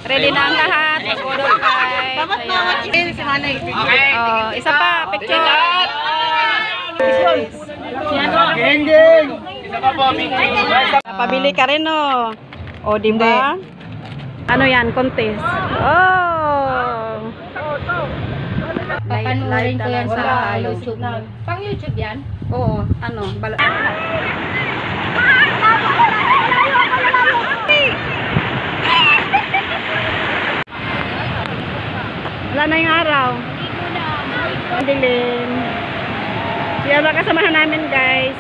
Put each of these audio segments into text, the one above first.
Ready na ang lahat. Mag-order kay. Okay. Isa pa, picture. Geng! Isa pa po, Pabili ka rin, no? O, diba? Ano yan? Contest. Oh! Papanurin ko yan sa tayo. YouTube. Pang YouTube yan? Oo, ano? Wala na yung araw. Ang dilim. Yan ang kasamahan namin, guys.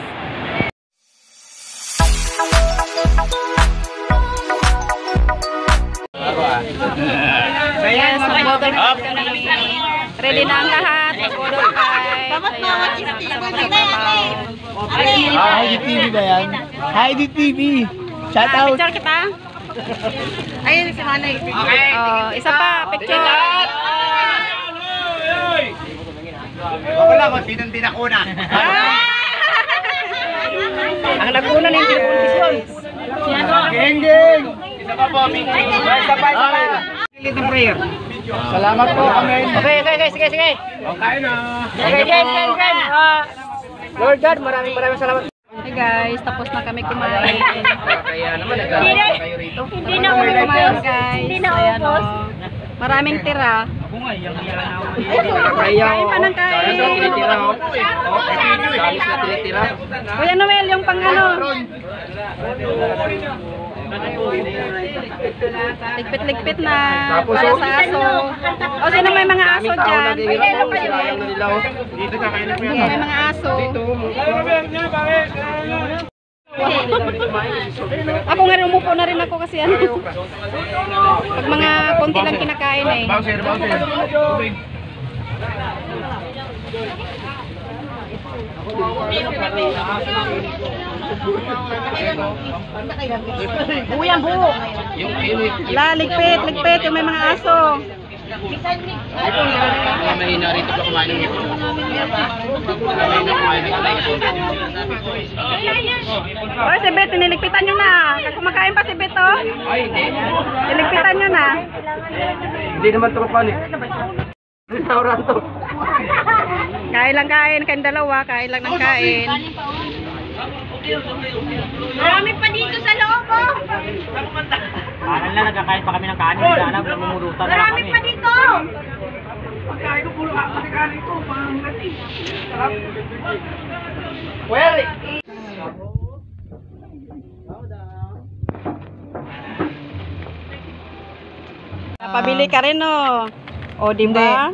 Yes, mag-order kami. Ready na ang lahat. Mag-order kay. Heidi TV ba yan? Heidi TV! Shout out! Picture kita. Ayun si Manay. Okay. Isa pa, picture. Wala ko, sinong tinakuna? Ang naguna na yung television. Geng! Isa pa po, isa pa. Little prayer. Salamat po, amen. Okay, sige. Okay na. Okay. Lord God, maraming salamat. Hey guys, tapos na kami kumain. Kaya naman, nagkakaroon kayo rito. Hindi na kumain, guys. Hindi na ubos. Maraming tira. Ako nga, yung Kain pa ng kain. Kuya Noel, yung pang ano. Ligpit na para sa aso. O sino may mga aso dyan? May mga aso. Ako nga rin, umupo na rin ako kasi ano. Pag mga konti lang kinakain eh. Buyang buo. Ligpit yung may mga aso. Mahina rito pa kumain ng ito. Oy, si Bet, niligpitan nyo na. Kumakain pa si Bet, oh. Ay, hindi. Niligpitan nyo na. Hindi naman ito kapan eh. Restaurant to. Kain lang kain, kayong dalawa. Kain lang ng kain. Marami pa dito sa loob, oh. Parang lang, nagkakain pa kami ng kanin. Hindi na alam, namumurutan na kami. Marami pa dito. Pagkain ko puro kasi kanin ko. Parang natin. Sarap. Well, Pabili ka rin, no? O, diba?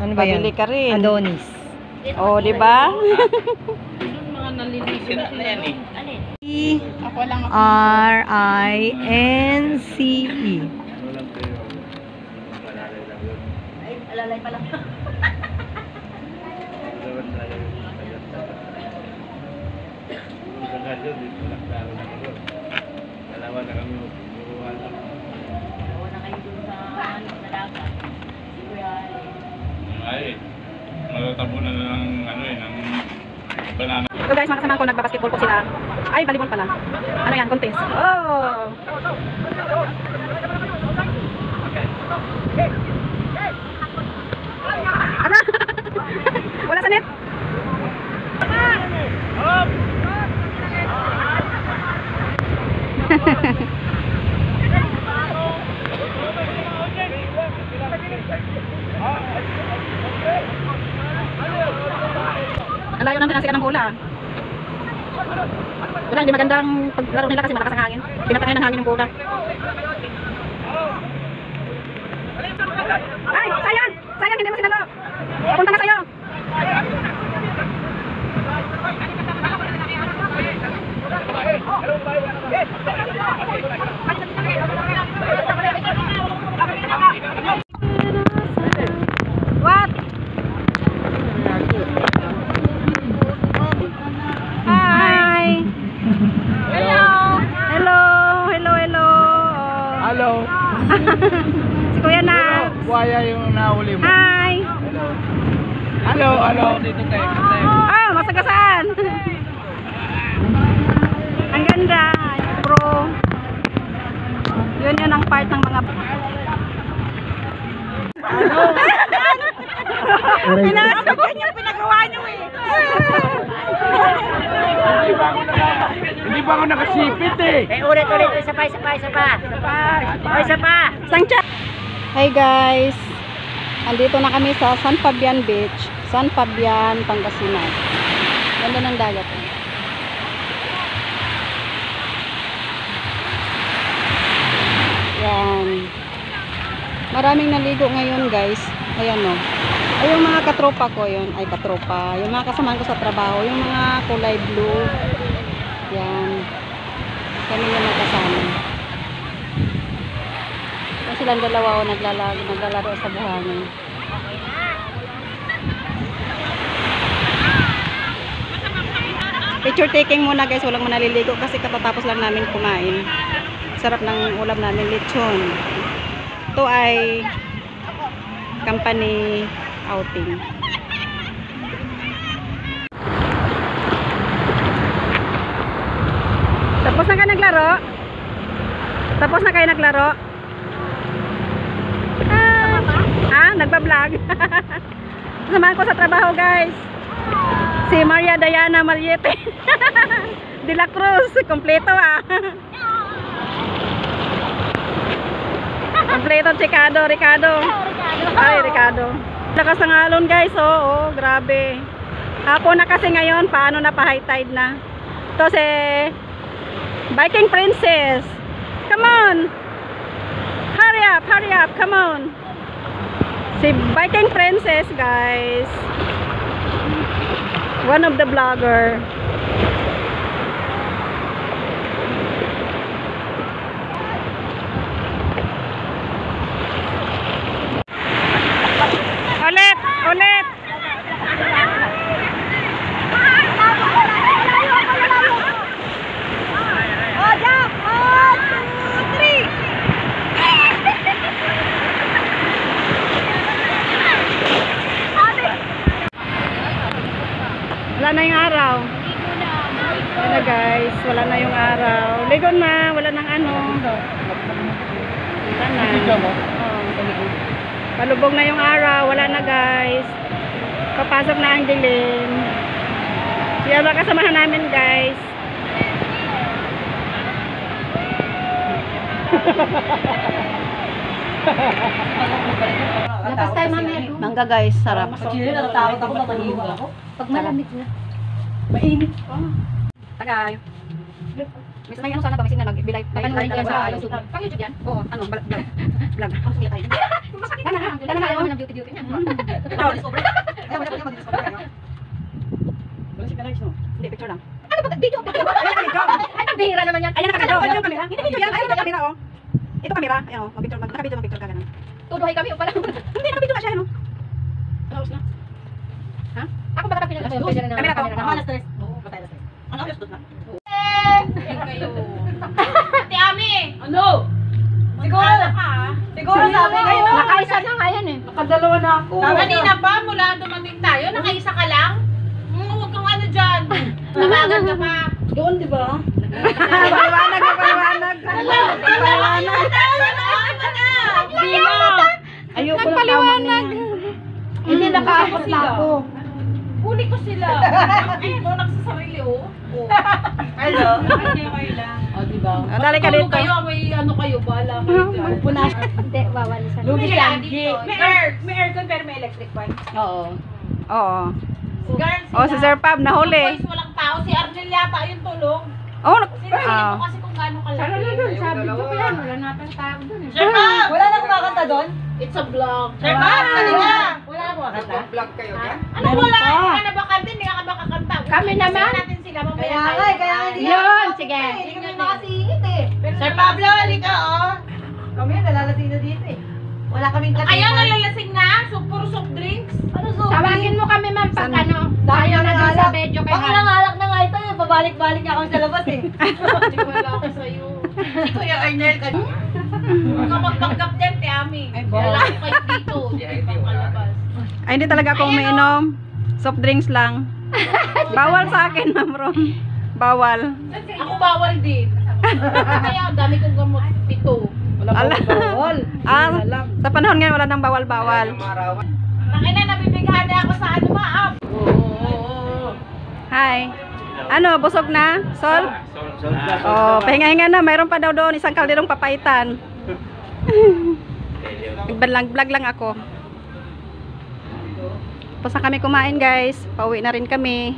Ano ba yan? Pabili ka rin. Adonis. O, diba? R-I-N-C-E. Alalay pala. Ay, magtatabunan na ng ano eh, ng banana. So guys, mga kasama ko, nagbabasketball po sila. Ay, volleyball pala. Ano yan, contest. Oh! Ano? Wala sa net? Ang layo ng pinansikan ng bola. Wala, hindi magandang paglaro nila kasi malakas ang hangin. Pinatangay ng hangin ng bola. Ay, sayang! Sayang, hindi mo sinalo. Papunta na sa'yo. What? Hi. Hello. Hello. Hello, hello. hello. Si Kuya na. Buhaya yung nahuli mo. Hi. Hello, hello. Dito tayo. Ah, masagasaan. Ang ganda. Pro. Yun ang part ng mga... Pinasok yung pinagawa nyo eh. Hindi pa ako nakasipit eh. Ulit. Isa pa. Sangcha! Hi guys! Andito na kami sa San Fabian Beach. San Fabian, Pangasinan. Ganda ng dagat. Yan. Maraming naligo ngayon guys. Ayan o. Ay, yung mga katropa ko yun. Ay, katropa. Yung mga kasamahan ko sa trabaho. Yung mga kulay blue. Yan. Kami yung magkasama. So, silang dalawa o naglalaro sa buhangin. Picture taking muna guys. Walang manaliligo kasi katatapos lang namin kumain. Sarap ng ulam namin. Lechon. Ito ay company outing. Tapos na kayo naglaro? Tapos na kayo naglaro? Nagbablog. Samahan ko sa trabaho guys. Si Maria Diana Maliete. De la Cruz. Kompleto Kompleto Ricardo. Ay, Ricardo. Lakas ng alon guys, oh, grabe. Hapon na kasi ngayon, paano na pa high tide na. Ito si Viking Princess. Come on. Hurry up, come on. Si Viking Princess, guys. One of the vlogger. Ulit. Oh, jump. 1, 2, 3. Wala na yung araw. Wala na guys, wala na yung araw. Ligon na, wala nang ano. Wala na. Palubog na yung araw, wala na guys. Papasok na ang dilim. Kaya baka kasamahan namin guys. Lapas tayo mamaya. Mangga guys, sarap. Natatakot ako mamahiwa ako. Pag malamig na. Mainit pa. Tagay. Miss may ano sana ba misin na nagbilay. Ano yan sa YouTube? Pang YouTube yan? Oo, ano, vlog. Dala na ayaw ng beauty niya. Hindi, picture lang. Ano ba? Video? Ay, nabihira naman yan. Ayan nakabidyo. Ayan yung kamera. Hindi, video yan. Ayan yung kamera, oh. Ito kamera. Ayan, oh. Mag-picture ka ganun. Tuduhay kami o pala. Hindi, nakabidyo ka siya, ano? Tapos na. Ha? Ako ba nakapinag? Kamera to. Alas 3. Oo, patay alas 3. Ano, alas 2 na? Ate Ami! Ano? Siguro sabi kayo. Nakaisa na nga yan eh. Nakadalawa na ako. Kanina pa, mula dumating tayo, nakaisa ka lang? Huwag kang ano dyan. Namagan ka pa. Doon, di ba? Paliwanag. Ayoko lang paliwanag. Hindi nakaakot na ako. Huli ko sila. Ay, ito, nagsasarili, oh. Hello? Kayo lang. O, diba? Dali ka dito. Kayo, may ano kayo, bahala kayo dyan. Punas. Hindi, bawal sa Lugi lang dito. May aircon pero may electric fan. Oo. Girls, Oh, si Sir Pab nahuli. boys, walang tao. Si Arnel yata yung tulong. Oh, Sinasabi ko kasi kung gaano kalaki. Sabi ko pa yan, wala natin tao dun eh. Sir Pab! Wala na kumakanta doon? It's a vlog. Sir Wow. Pab, kanina. Wala na kumakanta? Vlog kayo dyan? Ano wala? Hindi ka na ba kanta? Hindi ka ba kakanta? Kami naman. Natin sila. Mamaya Kaya tayo. nga, kaya hindi yun, sige. Hindi kami makasingit eh. Sir Pablo, halika oh. Kami nalalasing na dito eh. Wala kaming Kaya nalalasing na? So, puro soft drinks? Ano so? Tawagin mo kami ma'am pag ano, Dahil tayo na doon sa nangalak. medyo kay Pag nangalak na nga ito, pabalik-balik niya ako sa labas eh. Hindi wala ako sa'yo. Si Kuya Arnel ka. Huwag ka magpanggap dyan, te Ami. Wala ko kayo dito. Hindi pang kalabas. Ay, hindi talaga ako umiinom. Soft drinks lang. Bawal sa akin, Ma'am Ron. Bawal. Ako bawal din. Kaya ang dami kong gamot. 7. bawal. Sa panahon ngayon wala nang bawal-bawal. Nakina, nabibighan ako sa ano ba? Hi. Ano, busog na? Sol? Oh, pahinga-hinga na. Mayroon pa daw doon isang kalderong papaitan. Nagbalang-vlog lang ako. Tapos na kami kumain, guys. Pauwi na rin kami.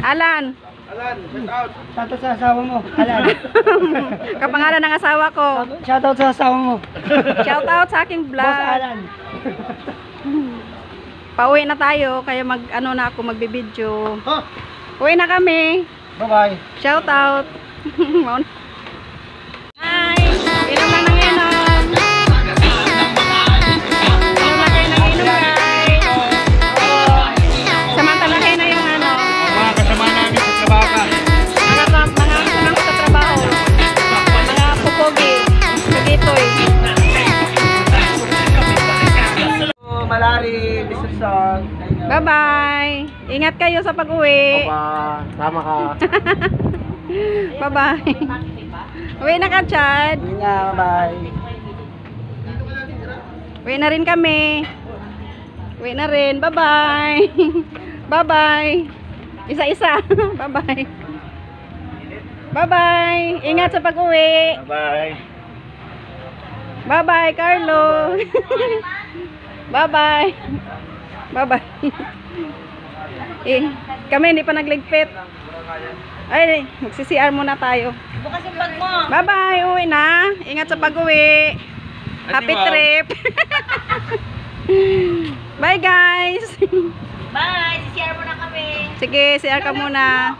Alan. Shoutout sa asawa mo. Alan. Kapangalan ng asawa ko. Shoutout sa asawa mo. Shout out sa aking vlog. Boss Alan. Pauwi na tayo, kaya ano na ako magbibideo. Oh, Uwi na kami. bye-bye. Shout out. Hi. Inom lang ng inom. Inom lang kayo ng inom, guys. Samantala kayo na yung ano. Mga kasama namin sa trabaho. Mga kasama sa trabaho. Mga pupogi. Pugitoy. Malari, Bisusong. Bye-bye. Ingat kayo sa pag-uwi. Tama ka. Bye-bye. Uwi na ka, Chad. Yun nga, bye. Uwi na rin kami. Uwi na rin. Bye-bye. Bye-bye. Isa-isa. Bye-bye. Bye-bye. Ingat sa pag-uwi. Bye. Bye-bye, Carlo. Bye-bye. Bye-bye. Kami hindi pa nagligpit. Ay, magsi-CR muna tayo. Bukas yung bag mo. Bye-bye. Uwi na. Ingat sa pag-uwi. Happy trip. Bye, guys. Bye! CCR mo na kami. Sige, CR ka muna.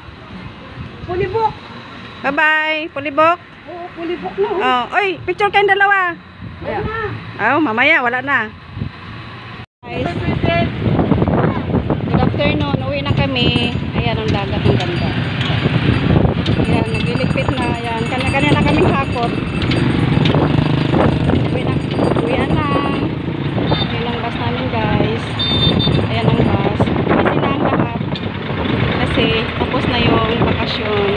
Pulibok. Bye-bye. Pulibok. Oo, pulibok na. Oh, oy, picture kayong dalawa. Oh, mamaya wala na. Guys. Good afternoon. Uwi na kami. Ayan ang dagat, ang ganda. Ayan, nagliligpit na. Ayan, kanya-kanya na kaming hakot. Uwian na. Ayan ang bus namin, guys. Ayan ang bus. Kasi na ang lahat. Kasi tapos na yung bakasyon.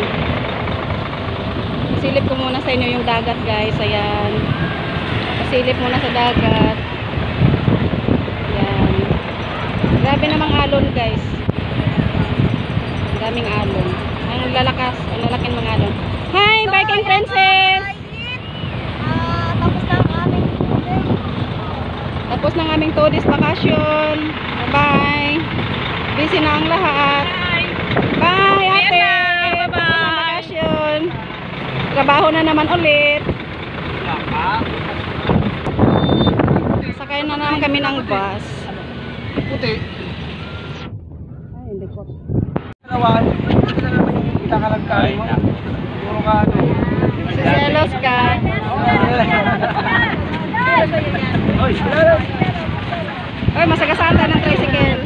Silip ko muna sa inyo yung dagat, guys. Ayan. Pasilip muna sa dagat. Ayan. Grabe namang alon, guys. Daming alon. Ang lalakas, ang lalaking mga alon. Hi, Viking Princess! Tapos ng aming 2 days vacation. Bye! Busy na ang lahat. Bye, ate! Bye-bye! Trabaho na naman ulit. Sakay na naman kami ng bus. Puti. Ay, hindi ko. Dalawan. Ito na naman yung pinakalagkari mo. Puro ka ano. Selos ka. Oy, Oy, masagasaan tayo ng tricycle.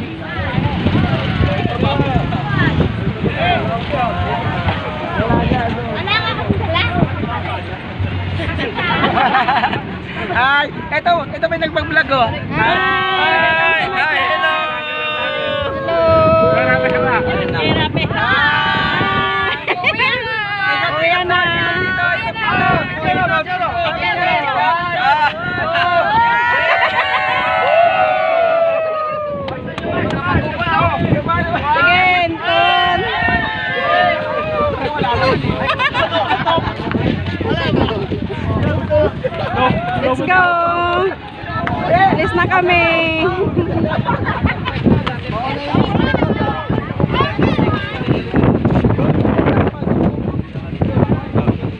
Ay, ito may nagpag-vlog oh. Hi! Hello. Hello! Uwi na! Sige, Anton! Let's go! Alis na kami!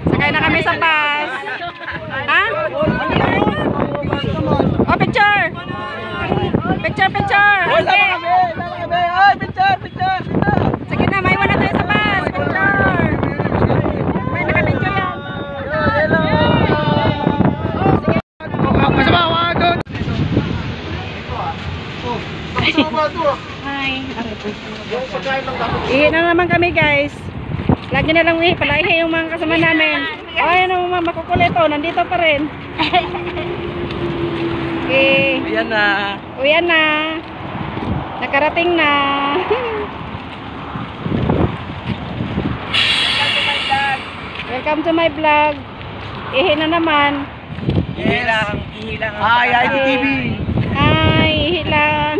Sakay na kami sa bus. Ha? Oh, picture! Picture, picture! Okay. Ay, picture. Sige na, maiwan na tayo sa bus. Picture! May nakapicture yan. Hello. Kasama doon. Hi. Ihi na naman kami, guys. Lagi na lang palaihi yung mga kasama namin. Oh, ayan ang mga makukulit. Oh, nandito pa rin. Okay. Ayan na. Uyan na. Nakarating na. Welcome to my vlog. Ihi na naman. Ihilang. Hi, ITV. Hi, ihi lang.